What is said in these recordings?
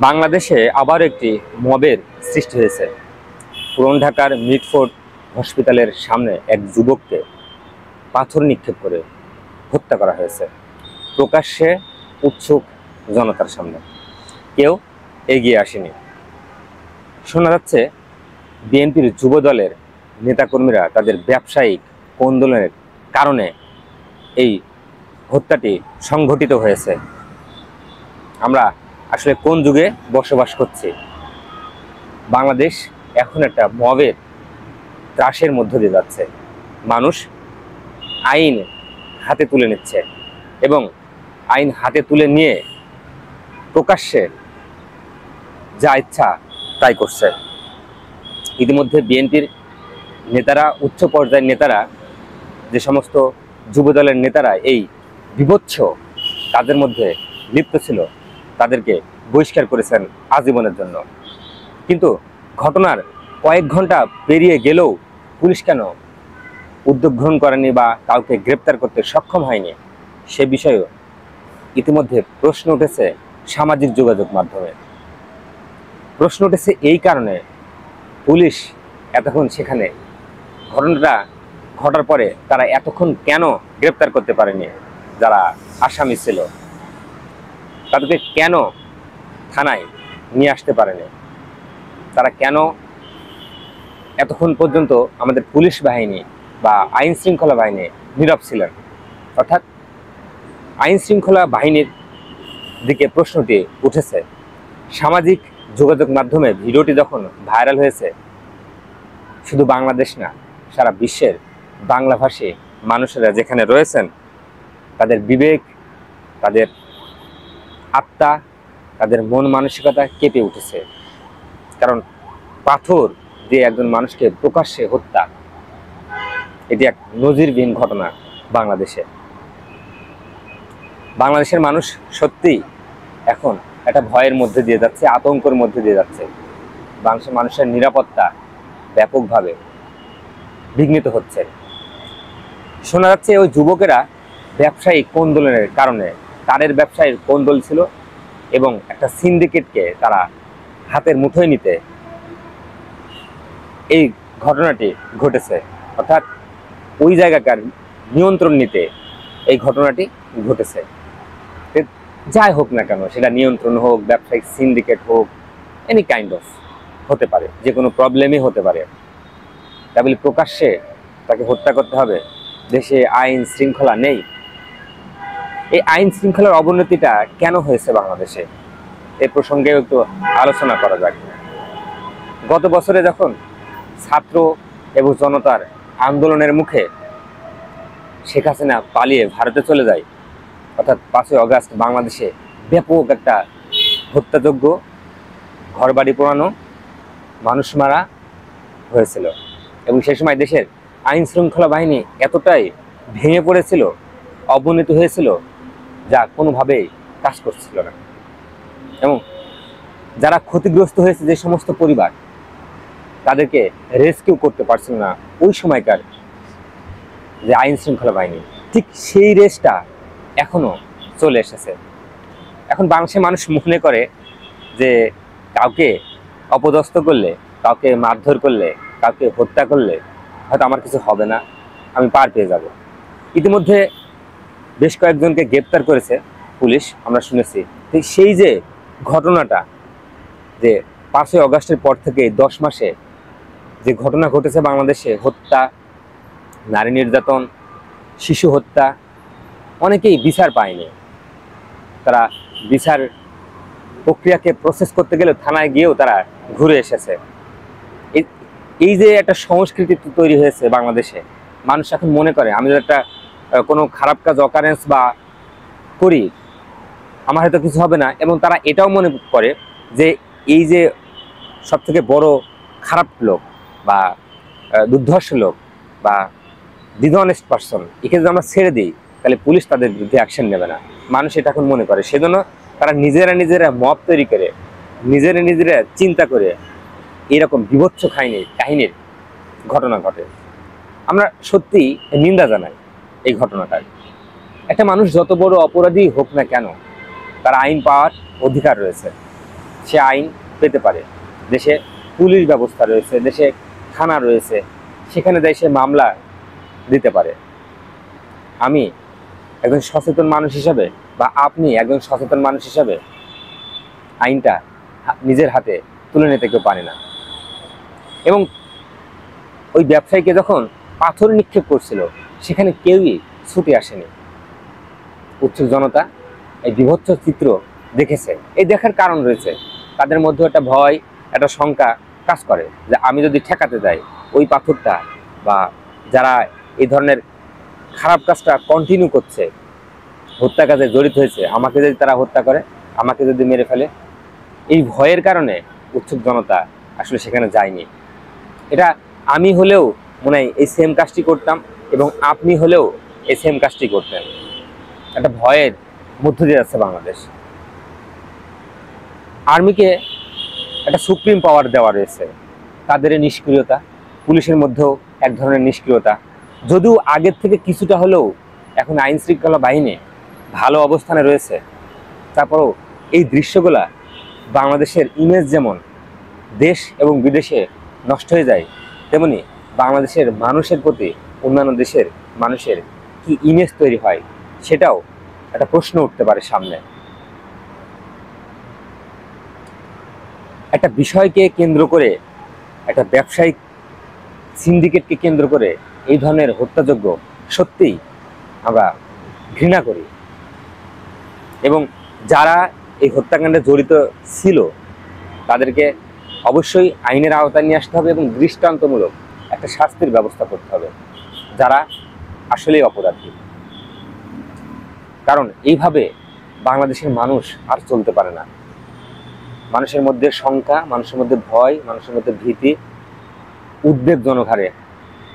বাংলাদেশে আবার একটি মবের সৃষ্টি হয়েছে। পুরান ঢাকার মিটফোর্ড হসপিটালের সামনে এক যুবককে পাথর নিক্ষেপ করে হত্যা করা হয়েছে প্রকাশ্যে উৎসুক জনতার সামনে। কেউ এগিয়ে আসেনি। শোনা যাচ্ছে বিএনপির যুব দলের নেতাকর্মীরা তাদের ব্যবসায়িক কোন্দলের কারণে এই হত্যাটি সংঘটিত হয়েছে। আমরা আসলে কোন যুগে বসবাস করছি? বাংলাদেশ এখন একটা মবের ত্রাসের মধ্য দিয়ে যাচ্ছে। মানুষ আইন হাতে তুলে নিচ্ছে এবং আইন হাতে তুলে নিয়ে প্রকাশ্যে যা ইচ্ছা তাই করছে। ইতিমধ্যে বিএনপির নেতারা, উচ্চ পর্যায়ের নেতারা, যে সমস্ত যুবদলের নেতারা এই বিভৎস কাজের মধ্যে লিপ্ত ছিল তাদেরকে বহিষ্কার করেছেন আজীবনের জন্য। কিন্তু ঘটনার কয়েক ঘন্টা পেরিয়ে গেলেও পুলিশ কেন উদ্যোগ গ্রহণ করেনি বা কাউকে গ্রেপ্তার করতে সক্ষম হয়নি, সে বিষয়েও ইতিমধ্যে প্রশ্ন উঠেছে সামাজিক যোগাযোগ মাধ্যমে। প্রশ্ন উঠেছে এই কারণে, পুলিশ এতক্ষণ সেখানে ঘটনাটা ঘটার পরে তারা এতক্ষণ কেন গ্রেপ্তার করতে পারেনি? যারা আসামি ছিল তাদেরকে কেন থানায় নিয়ে আসতে পারেনি? তারা কেন এতক্ষণ পর্যন্ত আমাদের পুলিশ বাহিনী বা আইন শৃঙ্খলা বাহিনী নীরব ছিলেন? অর্থাৎ আইন শৃঙ্খলা বাহিনীর দিকে প্রশ্নটি উঠেছে। সামাজিক যোগাযোগ মাধ্যমে ভিডিওটি যখন ভাইরাল হয়েছে, শুধু বাংলাদেশ না, সারা বিশ্বের বাংলাভাষী মানুষেরা যেখানে রয়েছেন তাদের বিবেক, তাদের আত্মা, তাদের মন মানসিকতা কেঁপে উঠেছে। কারণ পাথর দিয়ে একজন মানুষকে প্রকাশ্যে হত্যা, এটি এক নজিরবিহীন ঘটনা বাংলাদেশে। বাংলাদেশের মানুষ সত্যি এখন একটা ভয়ের মধ্যে দিয়ে যাচ্ছে, আতঙ্কের মধ্যে দিয়ে যাচ্ছে। বাংলাদেশের মানুষের নিরাপত্তা ব্যাপকভাবে বিঘ্নিত হচ্ছে। শোনা যাচ্ছে ওই যুবকেরা ব্যবসায়িক কোন্দলের কারণে, তারের ব্যবসায়ীর কোন্দল ছিল এবং একটা সিন্ডিকেটকে তারা হাতের মুঠোয় নিতে এই ঘটনাটি ঘটেছে। অর্থাৎ ওই জায়গাকার নিয়ন্ত্রণ নিতে এই ঘটনাটি ঘটেছে। যাই হোক না কেন, সেটা নিয়ন্ত্রণ হোক, ব্যবসায়িক সিন্ডিকেট হোক, এনি কাইন্ড অফ হতে পারে, যে কোনো প্রবলেমই হতে পারে। তাই বলে প্রকাশ্যে তাকে হত্যা করতে হবে? দেশে আইন শৃঙ্খলা নেই। এই আইন শৃঙ্খলার অবনতিটা কেন হয়েছে বাংলাদেশে, এ প্রসঙ্গেও একটু আলোচনা করা যাক। গত বছরে যখন ছাত্র এবং জনতার আন্দোলনের মুখে শেখ হাসিনা পালিয়ে ভারতে চলে যায়, অর্থাৎ 5ই অগাস্ট বাংলাদেশে ব্যাপক একটা হত্যাযজ্ঞ, ঘরবাড়ি পোড়ানো, মানুষ মারা হয়েছিল। এবং সেই সময় দেশের আইন শৃঙ্খলা বাহিনী এতটাই ভেঙে পড়েছিল, অবনতি হয়েছিল, যা কোনোভাবেই কাজ করছিল না। এবং যারা ক্ষতিগ্রস্ত হয়েছে, যে সমস্ত পরিবার, তাদেরকে রেস্কিউ করতে পারছিল না ওই সময়কার যে আইন শৃঙ্খলা বাহিনী। ঠিক সেই রেসটা এখনো চলে এসেছে। এখন বাংলাদেশের মানুষ মনে করে যে কাউকে অপদস্থ করলে, কাউকে মারধর করলে, কাউকে হত্যা করলে হয়তো আমার কিছু হবে না, আমি পার পেয়ে যাব। ইতিমধ্যে বেশ কয়েকজনকে গ্রেপ্তার করেছে পুলিশ, আমরা শুনেছি। সেই যে ঘটনাটা, যে 5ই অগাস্টের পর থেকে 10 মাসে যে ঘটনা ঘটেছে বাংলাদেশে, হত্যা, নারী নির্যাতন, শিশু হত্যা, অনেকেই বিচার পায়নি। তারা বিচার প্রক্রিয়াকে প্রসেস করতে গেলে থানায় গিয়েও তারা ঘুরে এসেছে। এই যে একটা সংস্কৃতি তৈরি হয়েছে বাংলাদেশে, মানুষ এখন মনে করে আমি যদি একটা কোনো খারাপ কাজ অকারেন্স বা করি, আমার হয়তো কিছু হবে না। এবং তারা এটাও মনে করে যে এই যে সবথেকে বড় খারাপ লোক বা দুর্ধর্ষ লোক বা ডিসঅনেস্ট পারসন, একে যদি আমরা ছেড়ে দিই তাহলে পুলিশ তাদের বিরুদ্ধে অ্যাকশন নেবে না। মানুষ এটা এখন মনে করে। সেজন্য তারা নিজেরা মব তৈরি করে, নিজেরা চিন্তা করে এরকম বিভৎস কাহিনীর ঘটনা ঘটে। আমরা সত্যি নিন্দা জানাই এই ঘটনাটার। একটা মানুষ যত বড় অপরাধী হোক না কেন, তার আইন পাওয়ার অধিকার রয়েছে। সে আইন পেতে পারে। দেশে পুলিশ ব্যবস্থা রয়েছে, দেশে থানা রয়েছে, সেখানে দেয় সে মামলা দিতে পারে। আমি একজন সচেতন মানুষ হিসাবে বা আপনি একজন সচেতন মানুষ হিসাবে আইনটা নিজের হাতে তুলে নিতে কেউ পারে না। এবং ওই ব্যবসায়ীকে যখন পাথর নিক্ষেপ করছিল সেখানে কেউই ছুটে আসেনি। উৎসুক জনতা এই বিভৎস চিত্র দেখেছে। এই দেখার কারণ রয়েছে, তাদের মধ্যে একটা ভয়, একটা শঙ্কা কাজ করে যে আমি যদি ঠেকাতে যাই ওই পাথরটা, বা যারা এই ধরনের খারাপ কাজটা কন্টিনিউ করছে, হত্যা কাজে জড়িত হয়েছে, আমাকে যদি তারা হত্যা করে, আমাকে যদি মেরে ফেলে, এই ভয়ের কারণে উৎসুক জনতা আসলে সেখানে যায়নি। এটা আমি হলেও মনে হয় এই সেম কাজটি করতাম, এবং আপনি হলেও এই সেম কাজটি করতেন। একটা ভয়ের মধ্য দিয়ে যাচ্ছে বাংলাদেশ। আর্মিকে একটা সুপ্রিম পাওয়ার দেওয়া রয়েছে, তাদের নিষ্ক্রিয়তা, পুলিশের মধ্যেও এক ধরনের নিষ্ক্রিয়তা, যদিও আগের থেকে কিছুটা হলেও এখন আইন শৃঙ্খলা বাহিনী ভালো অবস্থানে রয়েছে, তারপরেও এই দৃশ্যগুলা বাংলাদেশের ইমেজ যেমন দেশ এবং বিদেশে নষ্ট হয়ে যায়, তেমনি বাংলাদেশের মানুষের প্রতি অন্যান্য দেশের মানুষের কি ইমেজ তৈরি হয় সেটাও একটা প্রশ্ন উঠতে পারে সামনে। একটা বিষয়কে কেন্দ্র করে, একটা ব্যবসায়িক সিন্ডিকেটকে কেন্দ্র করে এই ধরনের হত্যাযজ্ঞ সত্যিই আমরা ঘৃণা করি। এবং যারা এই হত্যাকাণ্ডে জড়িত ছিল তাদেরকে অবশ্যই আইনের আওতায় নিয়ে আসতে হবে এবং দৃষ্টান্তমূলক একটা শাস্তির ব্যবস্থা করতে হবে, যারা আসলেই অপরাধী। কারণ এইভাবে বাংলাদেশের মানুষ আর চলতে পারে না। মানুষের মধ্যে শঙ্কা, মানুষের মধ্যে ভয়, মানুষের মধ্যে ভীতি উদ্বেগজনক হারে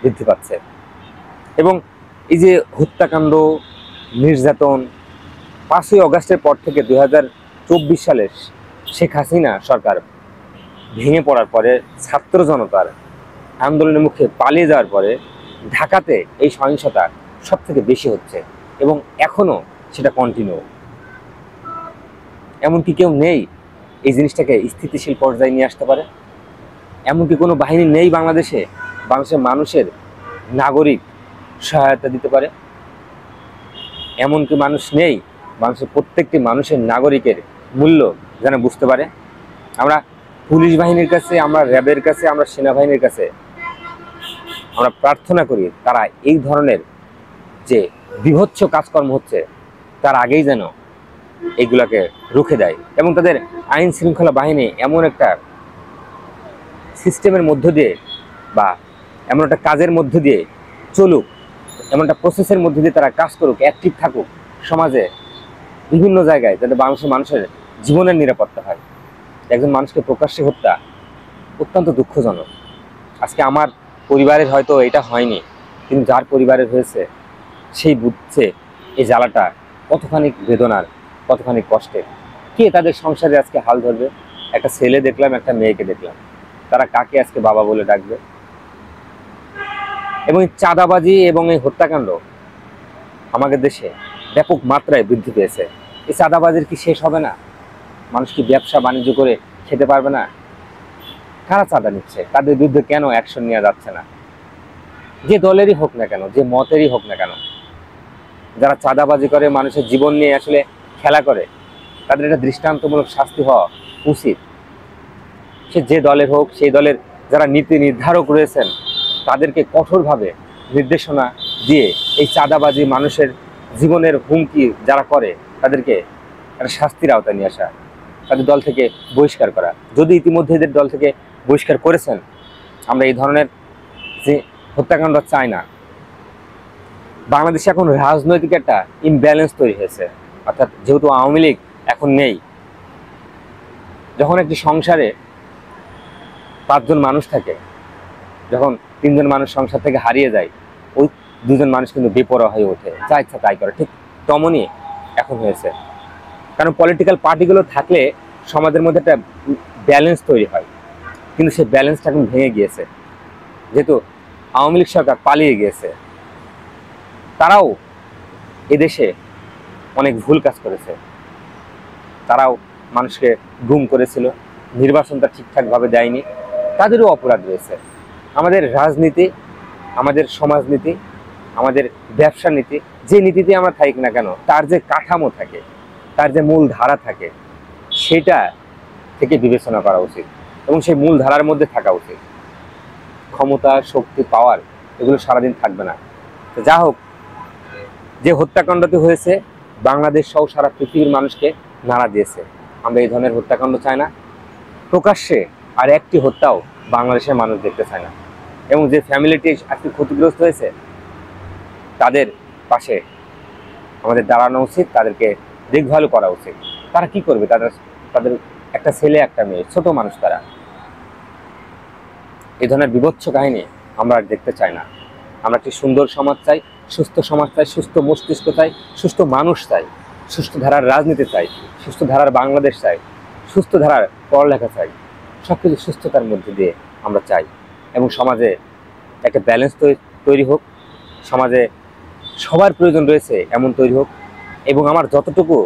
বৃদ্ধি পাচ্ছে। এবং এই যে হত্যাকাণ্ড, নির্যাতন, 5ই অগাস্টের পর থেকে 2024 সালের শেখ হাসিনা সরকার ভেঙে পড়ার পরে, ছাত্র জনতার আন্দোলনের মুখে পালিয়ে যাওয়ার পরে ঢাকাতে এই সহিংসতা সব থেকে বেশি হচ্ছে, এবং এখনো সেটা কন্টিনিউ। এমনকি কেউ নেই এই জিনিসটাকে স্থিতিশীল পর্যায়ে নিয়ে আসতে পারে, এমনকি কোনো বাহিনী নেই বাংলাদেশে বাংলাদেশের মানুষের নাগরিক সহায়তা দিতে পারে, এমনকি মানুষ নেই বাংলাদেশের প্রত্যেকটি মানুষের নাগরিকের মূল্য যেন বুঝতে পারে। আমরা পুলিশ বাহিনীর কাছে, আমরা র্যাবের কাছে, আমরা সেনাবাহিনীর কাছে আমরা প্রার্থনা করি তারা এই ধরনের যে বিভৎস কাজকর্ম হচ্ছে তার আগেই যেন এইগুলাকে রুখে দেয়, এবং তাদের আইন শৃঙ্খলা বাহিনী এমন একটা সিস্টেমের মধ্য দিয়ে বা এমন একটা কাজের মধ্য দিয়ে চলুক, এমন একটা প্রসেসের মধ্য দিয়ে তারা কাজ করুক, অ্যাক্টিভ থাকুক সমাজে বিভিন্ন জায়গায়, যাতে বাংলাদেশের মানুষের জীবনের নিরাপত্তা হয়। একজন মানুষকে প্রকাশ্যে হত্যা অত্যন্ত দুঃখজনক। আজকে আমার পরিবারের হয়তো এটা হয়নি, কিন্তু যার পরিবারের হয়েছে সেই বুঝছে এই জ্বালাটা কতখানি বেদনার, কতখানি কষ্টের। কে তাদের সংসারে আজকে হাল ধরবে? একটা ছেলে দেখলাম, একটা মেয়েকে দেখলাম, তারা কাকে আজকে বাবা বলে ডাকবে? এবং এই চাঁদাবাজি এবং এই হত্যাকাণ্ড আমাদের দেশে ব্যাপক মাত্রায় বৃদ্ধি পেয়েছে। এই চাঁদাবাজির কি শেষ হবে না? মানুষ কি ব্যবসা বাণিজ্য করে খেতে পারবে না? কারা চাঁদা নিচ্ছে? তাদের বিরুদ্ধে কেন অ্যাকশন নেওয়া যাচ্ছে না? যে দলেরই হোক না কেন, যে মতেরই হোক না কেন, যারা চাঁদাবাজি করে, মানুষের জীবন নিয়ে আসলে খেলা করে, তাদের একটা দৃষ্টান্তমূলক শাস্তি হওয়া উচিত। সে যে দলের হোক, সেই দলের যারা নীতি নির্ধারক রয়েছেন তাদেরকে কঠোরভাবে নির্দেশনা দিয়ে এই চাঁদাবাজি, মানুষের জীবনের হুমকি যারা করে তাদেরকে একটা শাস্তির আওতায় নিয়ে আসা, তাদের দল থেকে বহিষ্কার করা। যদি ইতিমধ্যে এদের দল থেকে বহিষ্কার করেছেন, আমরা এই ধরনের যে হত্যাকাণ্ড চাই না। বাংলাদেশে এখন রাজনৈতিক একটা ইমব্যালেন্স তৈরি হয়েছে, অর্থাৎ যেহেতু আওয়ামী লীগ এখন নেই, যখন একটি সংসারে 5 জন মানুষ থাকে, যখন 3 জন মানুষ সংসার থেকে হারিয়ে যায়, ওই 2 জন মানুষ কিন্তু বেপরোয়া হয়ে ওঠে, যা ইচ্ছা তাই করে। ঠিক তেমনই এখন হয়েছে। কারণ পলিটিক্যাল পার্টিগুলো থাকলে সমাজের মধ্যে একটা ব্যালেন্স তৈরি হয়, কিন্তু সেই ব্যালেন্সটা এখন ভেঙে গিয়েছে। যেহেতু আওয়ামী লীগ সরকার পালিয়ে গিয়েছে, তারাও এদেশে অনেক ভুল কাজ করেছে, তারাও মানুষকে গুম করেছিল, নির্বাচনটা ঠিকঠাকভাবে দেয়নি, তাদেরও অপরাধ রয়েছে। আমাদের রাজনীতি, আমাদের সমাজনীতি, আমাদের ব্যবসা নীতি, যে নীতিতে আমরা থাকি না কেন, তার যে কাঠামো থাকে, তার যে মূল ধারা থাকে, সেটা থেকে বিবেচনা করা উচিত এবং সেই মূল ধারার মধ্যে থাকা উচিত। ক্ষমতা, শক্তি, পাওয়ার এগুলো সারাদিন থাকবে না। তো যা হোক, যে হত্যাকাণ্ডটি হয়েছে বাংলাদেশ সহ সারা পৃথিবীর মানুষকে নাড়া দিয়েছে। আমরা এই ধরনের হত্যাকাণ্ড চাই না। প্রকাশ্যে আর একটি হত্যাও বাংলাদেশের মানুষ দেখতে চায় না। এবং যে ফ্যামিলিটি আজকে ক্ষতিগ্রস্ত হয়েছে, তাদের পাশে আমাদের দাঁড়ানো উচিত, তাদেরকে দেখভালও করা উচিত। তারা কি করবে? তাদের একটা ছেলে, একটা মেয়ে, ছোট মানুষ তারা। এই ধরনের বিভৎস কাহিনী আমরা আর দেখতে চাই না। আমরা একটি সুন্দর সমাজ চাই, সুস্থ সমাজ চাই, সুস্থ মস্তিষ্ক চাই, সুস্থ মানুষ চাই, সুস্থ ধারার রাজনীতি চাই, সুস্থ ধারার বাংলাদেশ চাই, সুস্থ ধারার পড়ালেখা চাই। সবকিছু সুস্থতার মধ্যে দিয়ে আমরা চাই। এবং সমাজে একটা ব্যালেন্স তৈরি হোক, সমাজে সবার প্রয়োজন রয়েছে এমন তৈরি হোক। এবং আমার যতটুকু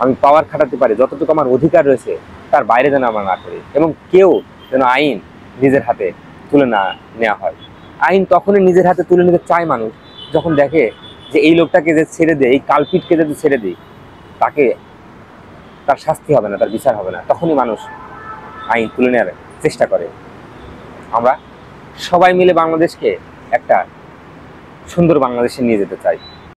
আমি পাওয়ার খাটাতে পারি, যতটুকু আমার অধিকার রয়েছে, তার বাইরে যেন আমরা না করি। এবং কেউ যেন আইন নিজের হাতে তুলে না নেওয়া হয়। আইন তখনই নিজের হাতে তুলে নিতে চায় মানুষ যখন দেখে যে এই লোকটাকে যে ছেড়ে দেয়, এই কালপিটকে যদি ছেড়ে দিই, তাকে তার শাস্তি হবে না, তার বিচার হবে না, তখনই মানুষ আইন তুলে নেওয়ার চেষ্টা করে। আমরা সবাই মিলে বাংলাদেশকে একটা সুন্দর বাংলাদেশে নিয়ে যেতে চাই।